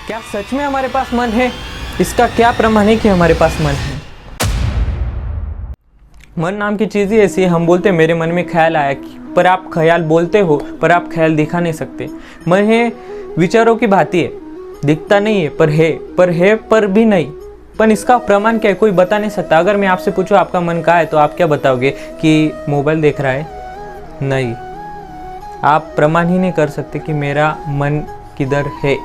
क्या सच में हमारे पास मन है? इसका क्या प्रमाण है कि हमारे पास मन है? मन नाम की चीज़ ही ऐसी है, हम बोलते हैं मेरे मन में ख्याल आया, पर आप ख्याल बोलते हो पर आप ख्याल दिखा नहीं सकते। मन है विचारों की भांति है, दिखता नहीं है पर भी नहीं। पर इसका प्रमाण क्या है? कोई बता नहीं सकता। अगर मैं आपसे पूछूं आपका मन कहाँ है तो आप क्या बताओगे कि मोबाइल देख रहा है? नहीं, आप प्रमाण ही नहीं कर सकते कि मेरा मन किधर है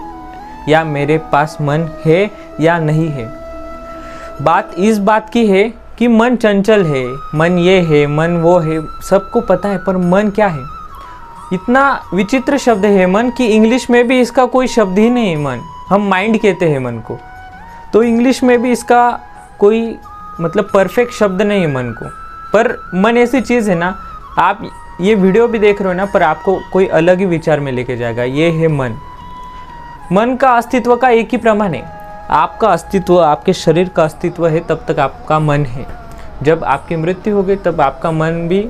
या मेरे पास मन है या नहीं है। बात इस बात की है कि मन चंचल है, मन ये है, मन वो है, सबको पता है, पर मन क्या है? इतना विचित्र शब्द है मन कि इंग्लिश में भी इसका कोई शब्द ही नहीं है। मन हम माइंड कहते हैं मन को, तो इंग्लिश में भी इसका कोई मतलब परफेक्ट शब्द नहीं है मन को। पर मन ऐसी चीज़ है ना, आप ये वीडियो भी देख रहे हो ना, पर आपको कोई अलग ही विचार में लेके जाएगा। ये है मन। मन का अस्तित्व का एक ही प्रमाण है, आपका अस्तित्व, आपके शरीर का अस्तित्व है तब तक आपका मन है। जब आपकी मृत्यु होगी तब आपका मन भी,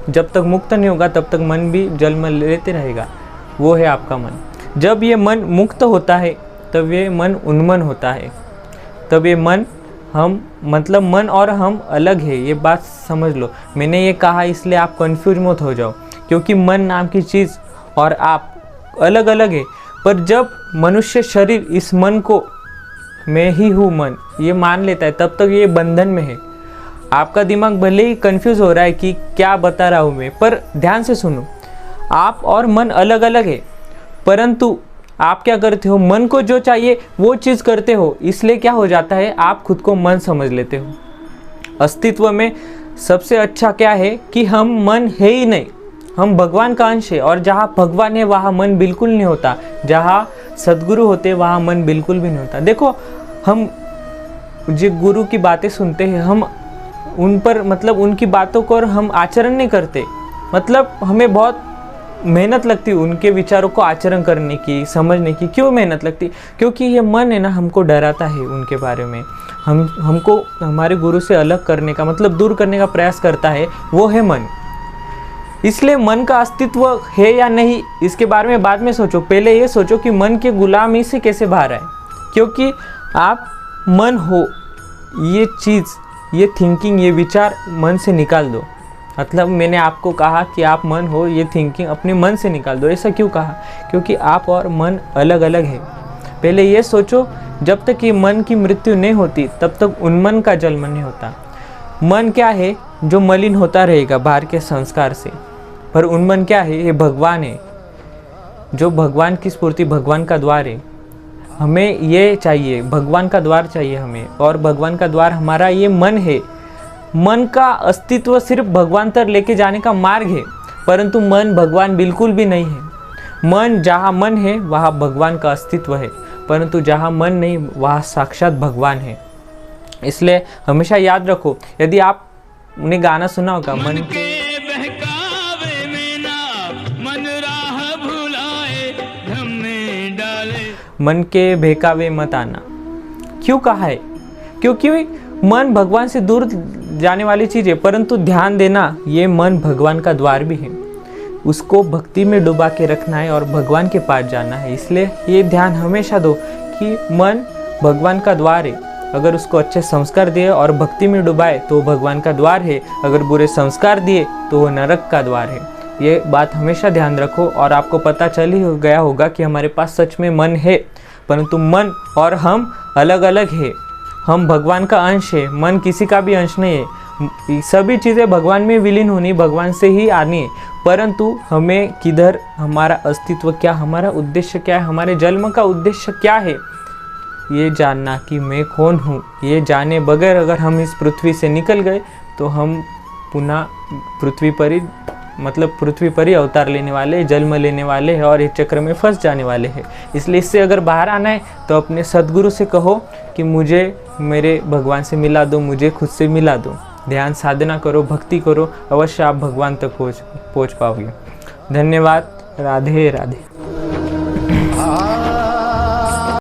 जब तक मुक्त नहीं होगा तब तक मन भी जन्म लेते रहेगा। वो है आपका मन। जब ये मन मुक्त होता है तब ये मन उन्मन होता है। तब ये मन, हम मतलब मन और हम अलग है, ये बात समझ लो। मैंने ये कहा इसलिए आप कंफ्यूज मत हो जाओ, क्योंकि मन नाम की चीज़ और आप अलग अलग है। पर जब मनुष्य शरीर इस मन को मैं ही हूँ मन ये मान लेता है, तब तक ये बंधन में है। आपका दिमाग भले ही कंफ्यूज हो रहा है कि क्या बता रहा हूँ मैं, पर ध्यान से सुनो। आप और मन अलग अलग है, परंतु आप क्या करते हो? मन को जो चाहिए वो चीज़ करते हो, इसलिए क्या हो जाता है, आप खुद को मन समझ लेते हो। अस्तित्व में सबसे अच्छा क्या है कि हम मन है ही नहीं, हम भगवान का अंश है। और जहाँ भगवान है वहाँ मन बिल्कुल नहीं होता, जहाँ सद्गुरु होते वहाँ मन बिल्कुल भी नहीं होता। देखो, हम जो गुरु की बातें सुनते हैं, हम उन पर मतलब उनकी बातों को और हम आचरण नहीं करते, मतलब हमें बहुत मेहनत लगती है उनके विचारों को आचरण करने की, समझने की। क्यों मेहनत लगती? क्योंकि ये मन है ना, हमको डराता है उनके बारे में, हमको हमारे गुरु से अलग करने का मतलब दूर करने का प्रयास करता है, वो है मन। इसलिए मन का अस्तित्व है या नहीं इसके बारे में बाद में सोचो। पहले ये सोचो कि मन के गुलामी से कैसे बाहर आए, क्योंकि आप मन हो, ये चीज़, ये थिंकिंग, ये विचार मन से निकाल दो। मतलब मैंने आपको कहा कि आप मन हो, ये थिंकिंग अपने मन से निकाल दो। ऐसा क्यों कहा? क्योंकि आप और मन अलग अलग है। पहले ये सोचो, जब तक ये मन की मृत्यु नहीं होती तब तक उन्मन का जन्म नहीं होता। मन क्या है? जो मलिन होता रहेगा बाहर के संस्कार से। पर उन्मन क्या है? ये भगवान है, जो भगवान की स्फूर्ति, भगवान का द्वार है। हमें ये चाहिए, भगवान का द्वार चाहिए हमें, और भगवान का द्वार हमारा ये मन है। मन का अस्तित्व सिर्फ भगवान तक लेके जाने का मार्ग है, परंतु मन भगवान बिल्कुल भी नहीं है। मन, जहाँ मन है वहाँ भगवान का अस्तित्व है, परंतु जहाँ मन नहीं वहाँ साक्षात भगवान है। इसलिए हमेशा याद रखो, यदि आपने गाना सुना होगा, मन के बहकावे में ना मन राह भुलाए, धम में डाले, मन के बहकावे मत आना। क्यों कहा है? क्योंकि मन भगवान से दूर जाने वाली चीज़ है, परंतु ध्यान देना, ये मन भगवान का द्वार भी है। उसको भक्ति में डुबा के रखना है और भगवान के पास जाना है। इसलिए ये ध्यान हमेशा दो कि मन भगवान का द्वार है। अगर उसको अच्छे संस्कार दिए और भक्ति में डुबाए तो भगवान का द्वार है, अगर बुरे संस्कार दिए तो वो नरक का द्वार है। ये बात हमेशा ध्यान रखो, और आपको पता चल ही गया होगा कि हमारे पास सच में मन है, परंतु मन और हम अलग अलग है। हम भगवान का अंश है, मन किसी का भी अंश नहीं है। सभी चीज़ें भगवान में विलीन होनी, भगवान से ही आनी है, परंतु हमें किधर, हमारा अस्तित्व क्या, हमारा उद्देश्य क्या है, हमारे जन्म का उद्देश्य क्या है, ये जानना कि मैं कौन हूँ, ये जाने बगैर अगर हम इस पृथ्वी से निकल गए तो हम पुनः पृथ्वी पर ही अवतार लेने वाले, जन्म लेने वाले हैं और इस चक्र में फंस जाने वाले हैं। इसलिए इससे अगर बाहर आना है तो अपने सद्गुरु से कहो कि मुझे मेरे भगवान से मिला दो, मुझे खुद से मिला दो। ध्यान साधना करो, भक्ति करो, अवश्य आप भगवान तक पहुँच पाओगे। धन्यवाद। राधे राधे।